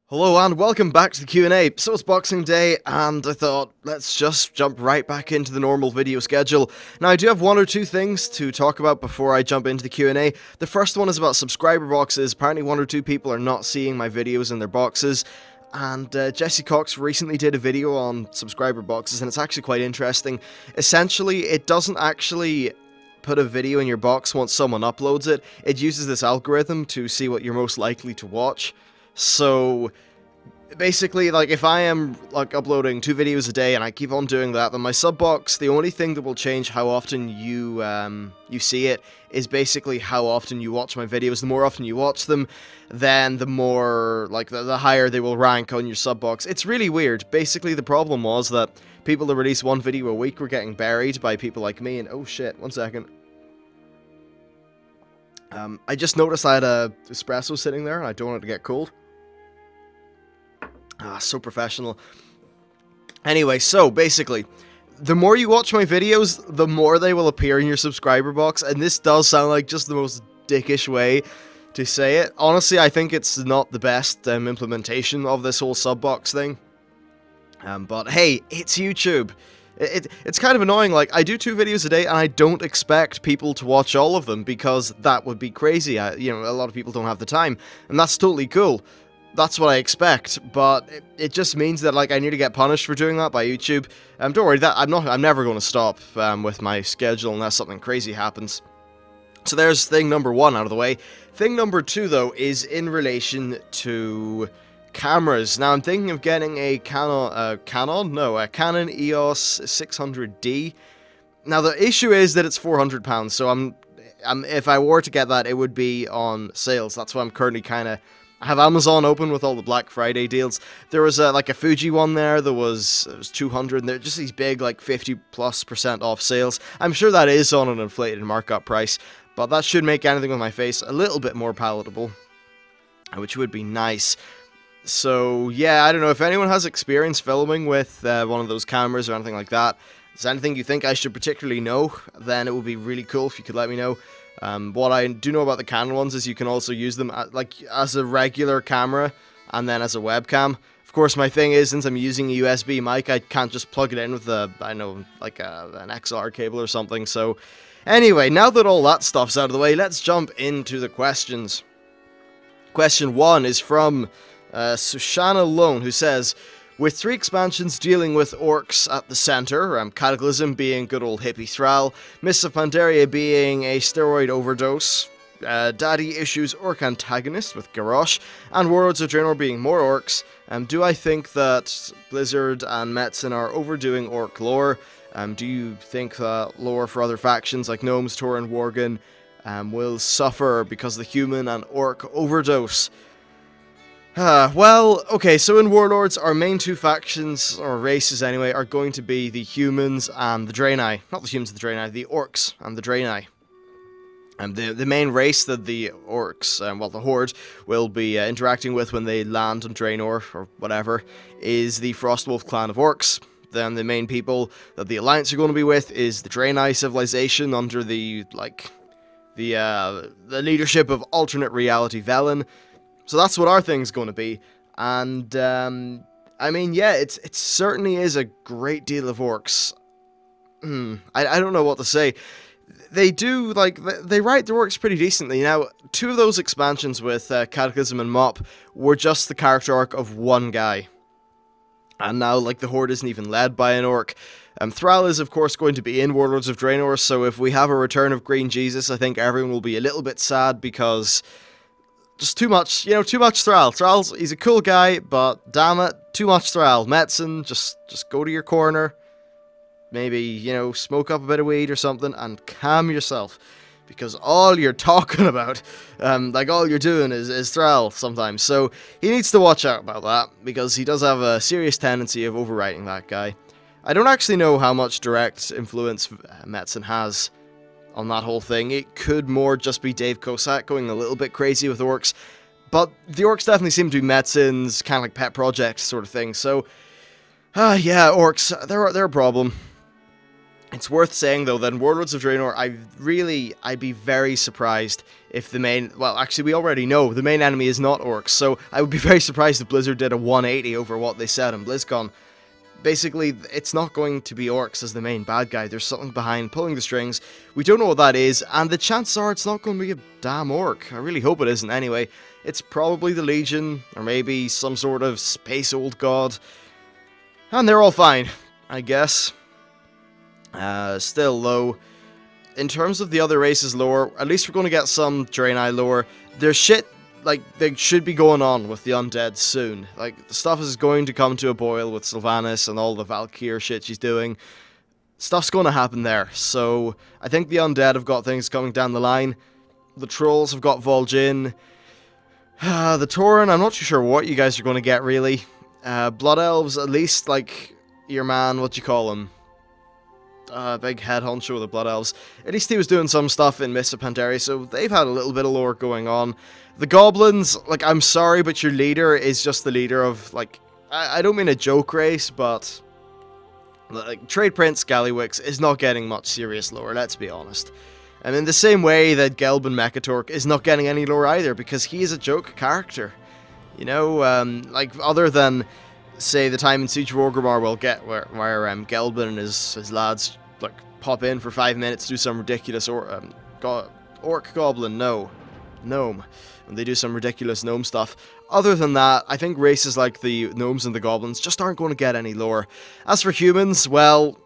Hello and welcome back to the Q&A. So it's Boxing Day and I thought let's just jump right back into the normal video schedule. Now I do have one or two things to talk about before I jump into the Q&A. The first one is about subscriber boxes. Apparently one or two people are not seeing my videos in their boxes. And Jesse Cox recently did a video on subscriber boxes and it's actually quite interesting. Essentially it doesn't actually put a video in your box once someone uploads it. It uses this algorithm to see what you're most likely to watch. So basically, like, if I am like uploading 2 videos a day and I keep on doing that, then my sub box, the only thing that will change how often you see it is basically how often you watch my videos. The more often you watch them, then the more, like, the higher they will rank on your sub box. It's really weird. Basically, the problem was that people that release 1 video a week were getting buried by people like me, and oh shit, 1 second. I just noticed I had a espresso sitting there and I don't want it to get cold. Ah, so professional. Anyway, so basically, the more you watch my videos, the more they will appear in your subscriber box, and this does sound like just the most dickish way to say it. Honestly, I think it's not the best implementation of this whole sub box thing. But hey, it's YouTube. It's kind of annoying. Like, I do 2 videos a day and I don't expect people to watch all of them because that would be crazy. You know, a lot of people don't have the time, and that's totally cool. That's what I expect, but it just means that, like, I need to get punished for doing that by YouTube. Don't worry, I'm never going to stop with my schedule unless something crazy happens. So there's thing number 1 out of the way. Thing number 2, though, is in relation to cameras. Now I'm thinking of getting a Canon EOS 600D. Now the issue is that it's £400, so if I were to get that, it would be on sales. That's why I'm currently kind of. I have Amazon open with all the Black Friday deals. There was like a Fuji one there. It was 200, and they're just these big, like, 50+% off sales. I'm sure that is on an inflated markup price, but that should make anything with my face a little bit more palatable, which would be nice. So yeah, I don't know if anyone has experience filming with one of those cameras or anything like that. Is there anything you think I should particularly know? Then it would be really cool if you could let me know. What I do know about the Canon ones is you can also use them as a regular camera and then as a webcam. Of course, my thing is, since I'm using a USB mic, I can't just plug it in with an XLR cable or something. So anyway, now that all that stuff's out of the way, let's jump into the questions. Question 1 is from Sushana Lone, who says, with 3 expansions dealing with orcs at the center, Cataclysm being good old hippie Thrall, Mists of Pandaria being a steroid overdose, Daddy issues orc antagonist with Garrosh, and Warlords of Draenor being more orcs, do I think that Blizzard and Metzen are overdoing orc lore? Do you think that lore for other factions like Gnomes, Tauren, Worgen will suffer because of the human and orc overdose? Well, okay, so in Warlords, our main 2 factions, or races anyway, are going to be the humans and the Draenei. Not the humans and the Draenei, the orcs and the Draenei. And the main race that the orcs, well, the Horde, will be interacting with when they land on Draenor, or whatever, is the Frostwolf clan of orcs. Then the main people that the Alliance are going to be with is the Draenei civilization under the leadership of alternate reality Velen. So that's what our thing's going to be, and, I mean, yeah, it certainly is a great deal of orcs. I don't know what to say. They do, like, they write their orcs pretty decently. Now, 2 of those expansions with Cataclysm and Mop were just the character arc of 1 guy. And now, like, the Horde isn't even led by an orc. Thrall is, of course, going to be in Warlords of Draenor, so if we have a return of Green Jesus, I think everyone will be a little bit sad because just too much, too much Thrall. He's a cool guy, but damn it, too much Thrall. Metzen, just go to your corner, maybe, smoke up a bit of weed or something, and calm yourself. Because all you're talking about, like, all you're doing is Thrall sometimes. So he needs to watch out about that, because he does have a serious tendency of overwriting that guy. I don't actually know how much direct influence Metzen has on that whole thing. It could more just be Dave Cossack going a little bit crazy with orcs, but the orcs definitely seem to be Metzen's kind of like pet project sort of thing. So, yeah, orcs, they're a problem. It's worth saying, though, that in Warlords of Draenor, I'd be very surprised if the main... Well, actually, we already know the main enemy is not Orcs, so I would be very surprised if Blizzard did a 180 over what they said in BlizzCon. Basically, it's not going to be Orcs as the main bad guy. There's something behind pulling the strings. We don't know what that is, and the chances are it's not going to be a damn Orc. I really hope it isn't anyway. It's probably the Legion, or maybe some sort of space old god. And they're all fine, I guess. Still low. In terms of the other races lore, at least we're going to get some Draenei lore. There's shit, like, they should be going on with the undead soon. Like, the stuff is going to come to a boil with Sylvanas and all the Valkyr shit she's doing. Stuff's going to happen there. So, I think the undead have got things coming down the line. The trolls have got Vol'jin. The Tauren, I'm not too sure what you guys are going to get, really. Blood Elves, at least, like, your man, what do you call him? Big head honcho with the Blood Elves. At least he was doing some stuff in Mists of Pandaria, so they've had a little bit of lore going on. The Goblins, like, I'm sorry, but your leader is just the leader of, like, I don't mean a joke race, but, like, Trade Prince Gallywix is not getting much serious lore, let's be honest. And in the same way that Gelbin Mekatork is not getting any lore either, because he is a joke character. You know, like, other than, say, the time in Siege of Orgrimmar we'll get where Gelbin and his lads, like, pop in for 5 minutes, do some ridiculous orc goblin, gnome, and they do some ridiculous gnome stuff. Other than that, I think races like the gnomes and the goblins just aren't going to get any lore. As for humans, well,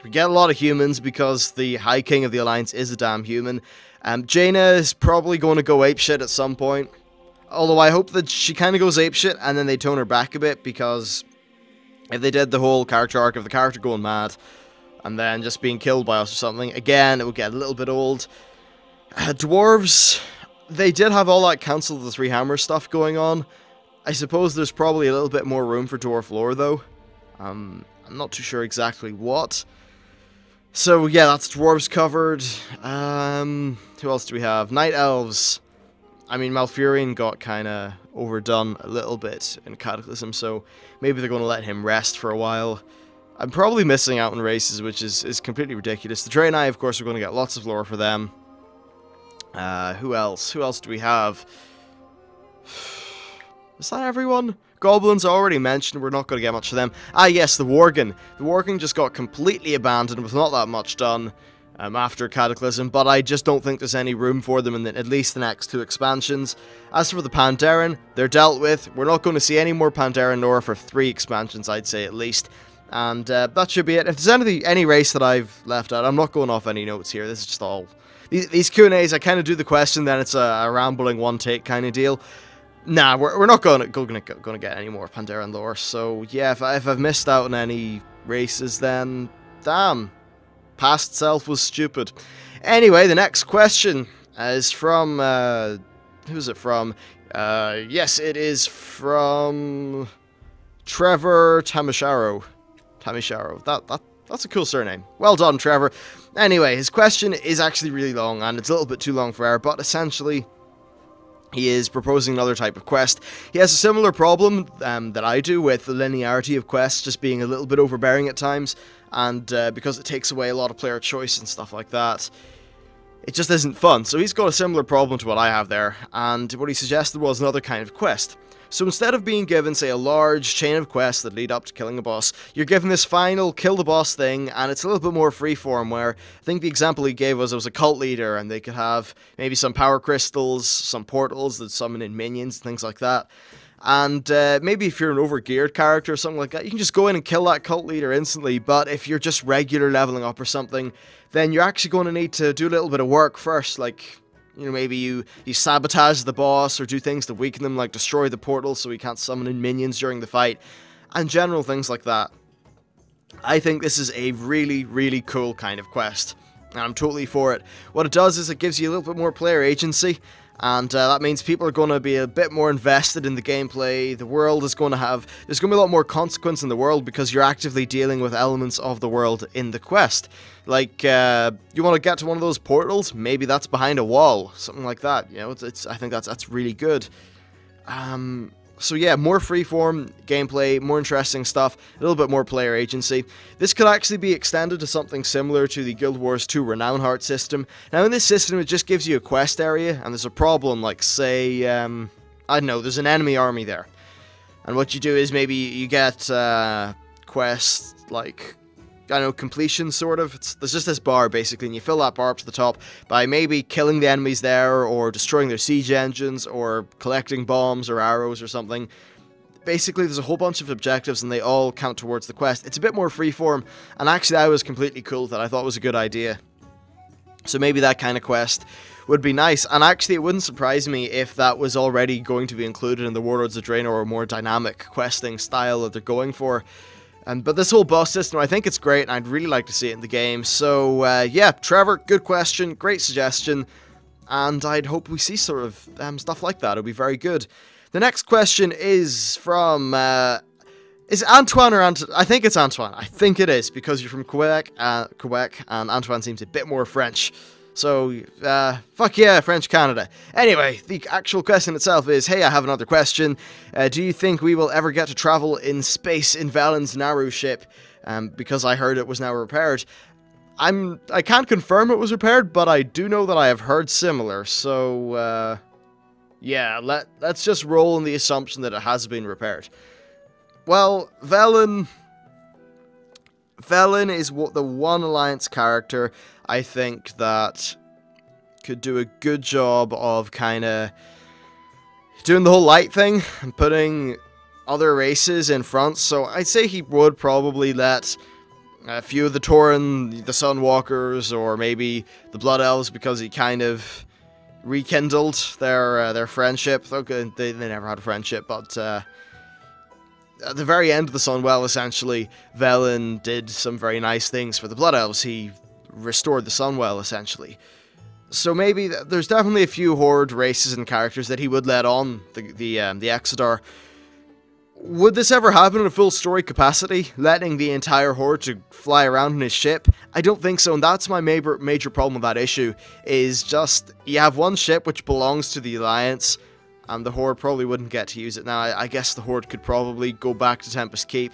we get a lot of humans because the High King of the Alliance is a damn human. Jaina is probably going to go apeshit at some point. Although I hope that she kind of goes apeshit and then they tone her back a bit, because if they did the whole character arc of the character going mad and then just being killed by us or something, again, it would get a little bit old. Dwarves, they did have all that Council of the Three Hammers stuff going on. I suppose there's probably a little bit more room for dwarf lore, though. I'm not too sure exactly what. So, yeah, that's dwarves covered. Who else do we have? Night Elves. I mean, Malfurion got kind of overdone a little bit in Cataclysm, so maybe they're going to let him rest for a while. I'm probably missing out on races, which is completely ridiculous. The Draenei, of course, we're going to get lots of lore for them. Who else? Who else do we have? Is that everyone? Goblins already mentioned, we're not going to get much for them. Ah, yes, the Worgen. The Worgen just got completely abandoned with not that much done. After Cataclysm, but I just don't think there's any room for them in at least the next 2 expansions. As for the Pandaren, they're dealt with. We're not going to see any more Pandaren lore for 3 expansions, I'd say, at least. And that should be it. If there's any race that I've left out, I'm not going off any notes here. This is just all... These Q&As, I kind of do the question, then it's a rambling one-take kind of deal. Nah, we're not going to get any more Pandaren lore. So, yeah, if I've missed out on any races, then... damn. Past self was stupid. Anyway, the next question is from, who's it from? Yes, it is from Trevor Tamisharo. That's a cool surname. Well done, Trevor. Anyway, his question is actually really long, and it's a little bit too long for air, but essentially, he is proposing another type of quest. He has a similar problem that I do with the linearity of quests just being a little bit overbearing at times, and because it takes away a lot of player choice and stuff like that, it just isn't fun. So he's got a similar problem to what I have there, and what he suggested was another kind of quest. So instead of being given, say, a large chain of quests that lead up to killing a boss, you're given this final kill the boss thing, and it's a little bit more freeform, where I think the example he gave was it was a cult leader, and they could have maybe some power crystals, some portals that summon in minions, things like that. And maybe if you're an overgeared character or something like that, you can just go in and kill that cult leader instantly, but if you're just regular leveling up or something, then you're actually going to need to do a little bit of work first, like... You know, maybe you sabotage the boss or do things to weaken them, like destroy the portal so he can't summon in minions during the fight, and general things like that. I think this is a really, really cool kind of quest, and I'm totally for it. What it does is it gives you a little bit more player agency, and that means people are going to be a bit more invested in the gameplay. The world is going to have... There's going to be a lot more consequence in the world because you're actively dealing with elements of the world in the quest. Like, you want to get to one of those portals? Maybe that's behind a wall. Something like that. You know, I think that's really good. So yeah, more freeform gameplay, more interesting stuff, a little bit more player agency. This could actually be extended to something similar to the Guild Wars 2 Renown Heart system. Now in this system it just gives you a quest area, and there's a problem, like say, I don't know, there's an enemy army there. And what you do is maybe you get quests like, I don't know, completion sort of. There's just this bar basically, and you fill that bar up to the top by maybe killing the enemies there, or destroying their siege engines, or collecting bombs or arrows or something. Basically, there's a whole bunch of objectives, and they all count towards the quest. It's a bit more freeform, and actually I was completely cool with that. I thought it was a good idea. So maybe that kind of quest would be nice, and actually it wouldn't surprise me if that was already going to be included in the Warlords of Draenor, or more dynamic questing style that they're going for. But this whole boss system, I think it's great, and I'd really like to see it in the game. So, yeah, Trevor, good question, great suggestion, and I'd hope we see sort of stuff like that. It'll be very good. The next question is from, is it Antoine or I think it's Antoine. I think it is, because you're from Quebec, and Antoine seems a bit more French. So, fuck yeah, French Canada. Anyway, the actual question itself is, hey, I have another question. Do you think we will ever get to travel in space in Valen's Naru ship? Because I heard it was now repaired. I can't confirm it was repaired, but I do know that I have heard similar. So, yeah, let's just roll on the assumption that it has been repaired. Well, Velen is the one Alliance character I think that could do a good job of kind of doing the whole light thing and putting other races in front. So I'd say he would probably let a few of the Tauren, the Sunwalkers, or maybe the Blood Elves, because he kind of rekindled their friendship. Okay, they never had a friendship, but at the very end of the Sunwell, essentially, Velen did some very nice things for the Blood Elves. He restored the Sunwell, essentially. So maybe there's definitely a few Horde races and characters that he would let on the Exodar. Would this ever happen in a full story capacity, letting the entire Horde to fly around in his ship? I don't think so, and that's my major problem with that issue, is just, you have one ship which belongs to the Alliance, and the Horde probably wouldn't get to use it. Now, I guess the Horde could probably go back to Tempest Keep,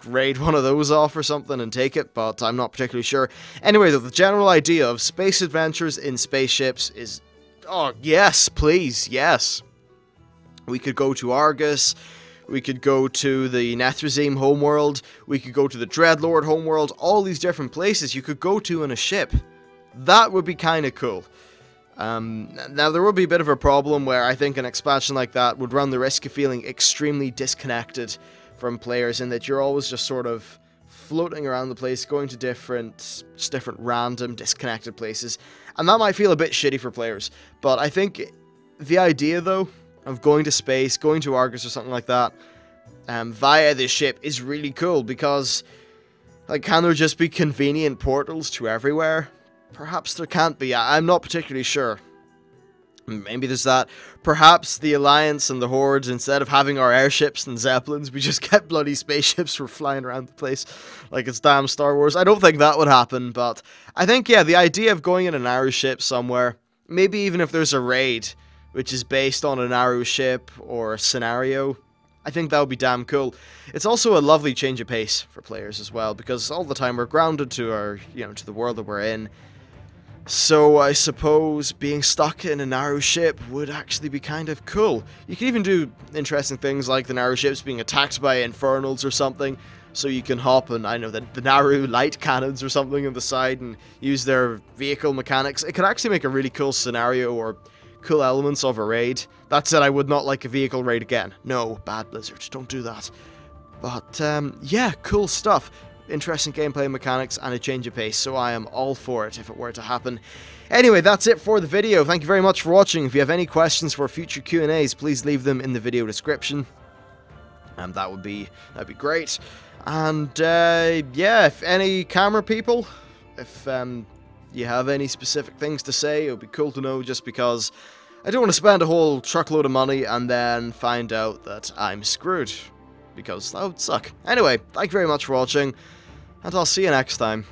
raid one of those off or something and take it, but I'm not particularly sure. Anyway, though, the general idea of space adventures in spaceships is... oh, yes, please, yes. We could go to Argus, we could go to the Nethrezim homeworld, we could go to the Dreadlord homeworld, all these different places you could go to in a ship. That would be kind of cool. Now, there would be a bit of a problem where I think an expansion like that would run the risk of feeling extremely disconnected from players, in that you're always just sort of floating around the place, going to different random, disconnected places, and that might feel a bit shitty for players. But I think the idea, though, of going to space, going to Argus or something like that, via this ship is really cool, because, like, can there just be convenient portals to everywhere? Perhaps there can't be. I'm not particularly sure. Maybe there's that. Perhaps the Alliance and the Hordes, instead of having our airships and Zeppelins, we just get bloody spaceships for flying around the place like it's damn Star Wars. I don't think that would happen, but I think, yeah, the idea of going in a Naru ship somewhere, maybe even if there's a raid which is based on a Naru ship or a scenario, I think that would be damn cool. It's also a lovely change of pace for players as well, because all the time we're grounded to our, to the world that we're in. So I suppose being stuck in a Naru ship would actually be kind of cool. You can even do interesting things like the Naru ships being attacked by infernals or something, so you can hop on, I know, the Naru light cannons or something on the side and use their vehicle mechanics. It could actually make a really cool scenario or cool elements of a raid. That said, I would not like a vehicle raid again. No, bad Blizzard, don't do that. But, yeah, cool stuff. Interesting gameplay mechanics and a change of pace, so I am all for it if it were to happen. Anyway, that's it for the video. Thank you very much for watching. If you have any questions for future Q&As, please leave them in the video description. That'd be great. And yeah, if any camera people, if you have any specific things to say, it would be cool to know, just because I don't want to spend a whole truckload of money and then find out that I'm screwed, because that would suck. Anyway, thank you very much for watching, and I'll see you next time.